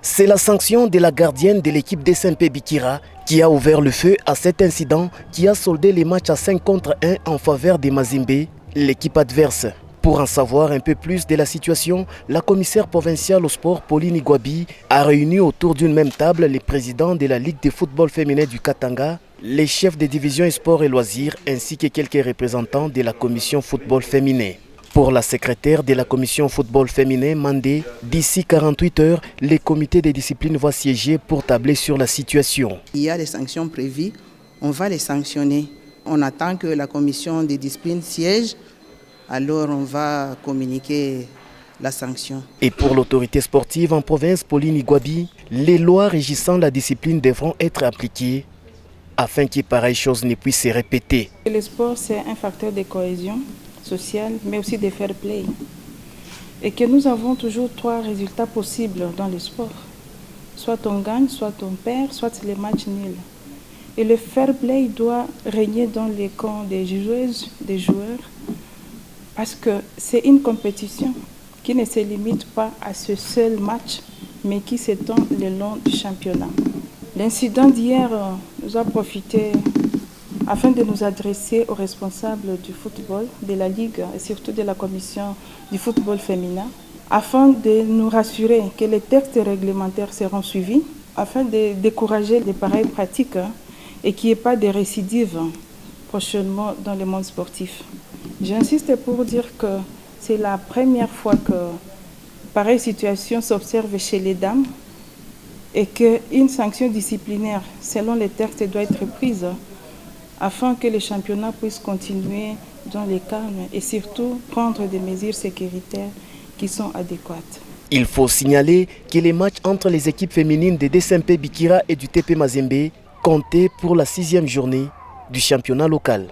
C'est la sanction de la gardienne de l'équipe d'SMP Bikira qui a ouvert le feu à cet incident qui a soldé les matchs à 5 contre 1 en faveur des Mazembe, l'équipe adverse. Pour en savoir un peu plus de la situation, la commissaire provinciale au sport Pauline Igwabi a réuni autour d'une même table les présidents de la Ligue de football féminin du Katanga, les chefs des divisions sport et loisirs ainsi que quelques représentants de la commission football féminin. Pour la secrétaire de la commission football féminin, Mandé, d'ici 48 heures, les comités de discipline vont siéger pour tabler sur la situation. Il y a des sanctions prévues, on va les sanctionner. On attend que la commission de discipline siège, alors on va communiquer la sanction. Et pour l'autorité sportive en province, Pauline Igwabi, les lois régissant la discipline devront être appliquées afin que pareille chose ne puisse se répéter. Le sport, c'est un facteur de cohésion sociale, mais aussi de fair play. Et que nous avons toujours 3 résultats possibles dans le sport. Soit on gagne, soit on perd, soit c'est les matchs nuls. Et le fair play doit régner dans les camps des joueuses, des joueurs, parce que c'est une compétition qui ne se limite pas à ce seul match, mais qui s'étend le long du championnat. L'incident d'hier nous a profité afin de nous adresser aux responsables du football, de la Ligue et surtout de la commission du football féminin, afin de nous rassurer que les textes réglementaires seront suivis, afin de décourager les pareilles pratiques et qu'il n'y ait pas de récidives prochainement dans le monde sportif. J'insiste pour dire que c'est la première fois que pareille situation s'observe chez les dames et qu'une sanction disciplinaire selon les textes doit être prise afin que les championnats puissent continuer dans le calme et surtout prendre des mesures sécuritaires qui sont adéquates. Il faut signaler que les matchs entre les équipes féminines de DSMP Bikira et du TP Mazembe comptaient pour la 6e journée du championnat local.